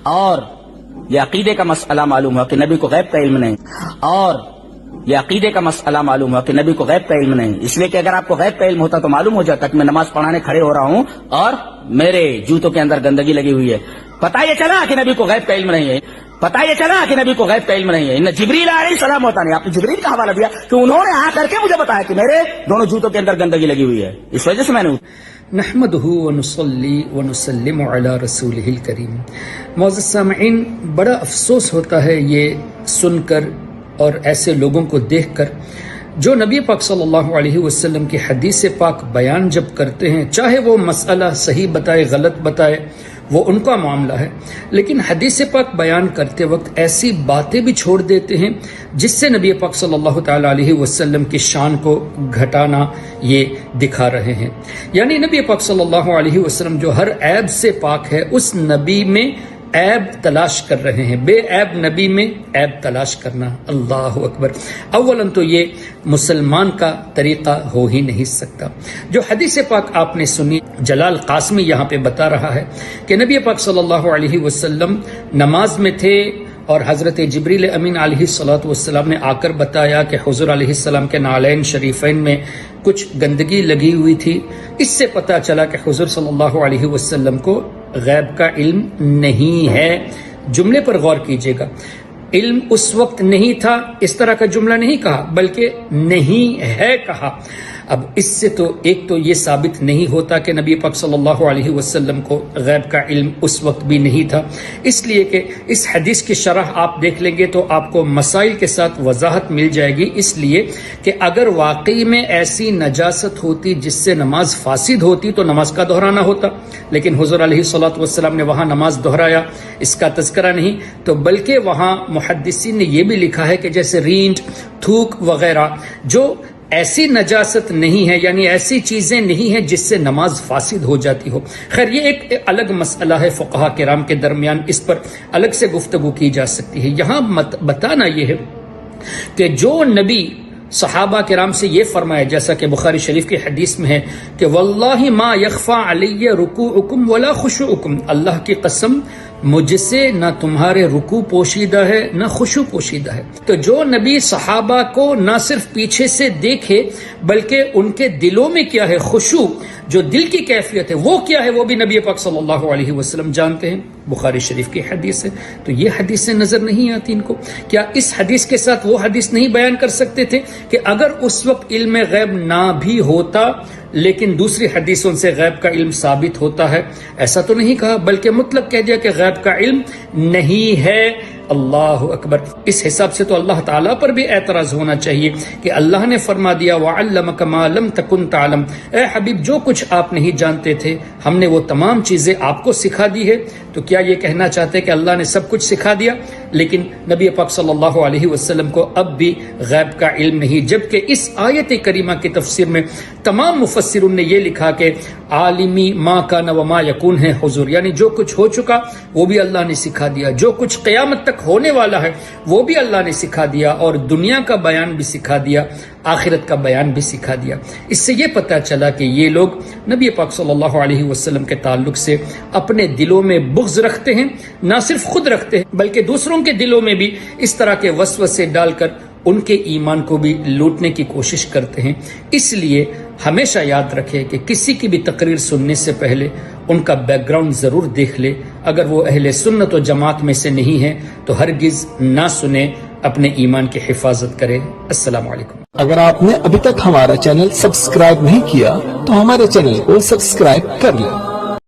اور یہ عقیدے کا مسئلہ معلوم ہوا کہ نبی کو غیب کا علم نہیں، اور یہ عقیدے کا مسئلہ معلوم ہوا کہ نبی کو غیب کا علم نہیں، اس لیے کہ اگر آپ کو غیب کا علم ہوتا تو معلوم ہو جاتا کہ میں نماز پڑھانے کھڑے ہو رہا ہوں اور میرے جوتوں کے اندر گندگی لگی ہوئی ہے۔ پتہ یہ چلا کہ نبی کو غیب کا علم نہیں ہے، پتہ یہ چلا کہ نبی کو غیب کا علم نہیں ہے۔ ان جبریل علیہ السلام ہوتا نہیں، آپ نے جبریل کا حوالہ دیا کہ انہوں نے آ کر کے مجھے بتایا کہ میرے دونوں جوتوں کے اندر گندگی لگی ہوئی ہے، اس وجہ سے میں نے نحمدہ ونصلی ونسلم علی رسولہ الکریم۔ معزز سامعین، بڑا افسوس ہوتا ہے یہ سن کر اور ایسے لوگوں کو دیکھ کر جو نبی پاک صلی اللہ علیہ وسلم کی حدیث پاک بیان جب کرتے ہیں، چاہے وہ مسئلہ صحیح بتائے غلط بتائے وہ ان کا معاملہ ہے، لیکن حدیث پاک بیان کرتے وقت ایسی باتیں بھی چھوڑ دیتے ہیں جس سے نبی پاک صلی اللہ تعالی علیہ وسلم کی شان کو گھٹانا یہ دکھا رہے ہیں۔ یعنی نبی پاک صلی اللہ علیہ وسلم جو ہر عیب سے پاک ہے، اس نبی میں عیب تلاش کر رہے ہیں، بے عیب نبی میں عیب تلاش کرنا، اللہ اکبر۔ اولاً تو یہ مسلمان کا طریقہ ہو ہی نہیں سکتا۔ جو حدیث پاک آپ نے سنی، جلال قاسمی یہاں پہ بتا رہا ہے کہ نبی پاک صلی اللہ علیہ وسلم نماز میں تھے اور حضرت جبریل امین علیہ الصلوۃ والسلام نے آ کر بتایا کہ حضور علیہ السلام کے نعلین شریفین میں کچھ گندگی لگی ہوئی تھی۔ اس سے پتہ چلا کہ حضور صلی اللہ علیہ وسلم کو غیب کا علم نہیں ہے۔ جملے پر غور کیجئے گا، علم اس وقت نہیں تھا اس طرح کا جملہ نہیں کہا، بلکہ نہیں ہے کہا۔ اب اس سے تو ایک تو یہ ثابت نہیں ہوتا کہ نبی پاک صلی اللہ علیہ وسلم کو غیب کا علم اس وقت بھی نہیں تھا، اس لیے کہ اس حدیث کی شرح آپ دیکھ لیں گے تو آپ کو مسائل کے ساتھ وضاحت مل جائے گی۔ اس لیے کہ اگر واقعی میں ایسی نجاست ہوتی جس سے نماز فاسد ہوتی تو نماز کا دہرانا ہوتا، لیکن حضور علیہ الصلوۃ والسلام نے وہاں نماز دہرایا، اس کا تذکرہ نہیں، تو بلکہ وہاں محدثین نے یہ بھی لکھا ہے کہ جیسے رینٹ، تھوک وغیرہ جو ایسی نجاست نہیں ہے، یعنی ایسی چیزیں نہیں ہیں جس سے نماز فاسد ہو جاتی ہو۔ خیر یہ ایک الگ مسئلہ ہے، فقہاء کرام کے درمیان اس پر الگ سے گفتگو کی جا سکتی ہے۔ یہاں بتانا یہ ہے کہ جو نبی صحابہ کرام سے یہ فرمایا، جیسا کہ بخاری شریف کی حدیث میں ہے کہ واللہ ما یخفى علی رکوعکم ولا خشوعکم، اللہ کی قسم مجھ سے نہ تمہارے رکوع پوشیدہ ہے نہ خشوع پوشیدہ ہے۔ تو جو نبی صحابہ کو نہ صرف پیچھے سے دیکھے بلکہ ان کے دلوں میں کیا ہے، خشوع، جو دل کی کیفیت ہے وہ کیا ہے، وہ بھی نبی پاک صلی اللہ علیہ وسلم جانتے ہیں۔ بخاری شریف کی حدیث ہے، تو یہ حدیثیں نظر نہیں آتی ان کو۔ کیا اس حدیث کے ساتھ وہ حدیث نہیں بیان کر سکتے تھے کہ اگر اس وقت علم غیب نہ بھی ہوتا لیکن دوسری حدیثوں سے غیب کا علم ثابت ہوتا ہے؟ ایسا تو نہیں کہا، بلکہ مطلق کہہ دیا کہ غیب کا علم نہیں ہے۔ اللہ اکبر۔ اس حساب سے تو اللہ تعالیٰ پر بھی اعتراض ہونا چاہیے کہ اللہ نے فرما دیا وَعَلَّمَكَ مَا لَمْ تَكُنْ تَعْلَمْ، اے حبیب جو کچھ آپ نہیں جانتے تھے ہم نے وہ تمام چیزیں آپ کو سکھا دی ہے۔ تو کیا یہ کہنا چاہتے کہ اللہ نے سب کچھ سکھا دیا لیکن نبی پاک صلی اللہ علیہ وسلم کو اب بھی غیب کا علم نہیں؟ جبکہ اس آیت کریمہ کی تفسیر میں تمام مفسرون نے یہ لکھا کہ عالمی ما کان وما یکون ہے حضور، یعنی جو کچھ ہو چکا وہ بھی اللہ نے سکھا دیا، جو کچھ قیامت تک ہونے والا ہے وہ بھی اللہ نے سکھا دیا، اور دنیا کا بیان بھی سکھا دیا، آخرت کا بیان بھی سکھا دیا۔ اس سے یہ پتہ چلا کہ یہ لوگ نبی پاک صلی اللہ علیہ وسلم کے تعلق سے اپنے دلوں میں بغض رکھتے ہیں، نہ صرف خود رکھتے ہیں بلکہ دوسروں کے دلوں میں بھی اس طرح کے وسوسے ڈال کر ان کے ایمان کو بھی لوٹنے کی کوشش کرتے ہیں۔ اس لیے ہمیشہ یاد رکھے کہ کسی کی بھی تقریر سننے سے پہلے ان کا بیک گراؤنڈ ضرور دیکھ لے، اگر وہ اہل سنت و جماعت میں سے نہیں ہے تو ہرگز نہ سنے، اپنے ایمان کی حفاظت کرے۔ السلام علیکم۔ اگر آپ نے ابھی تک ہمارا چینل سبسکرائب نہیں کیا تو ہمارے چینل کو سبسکرائب کر لیں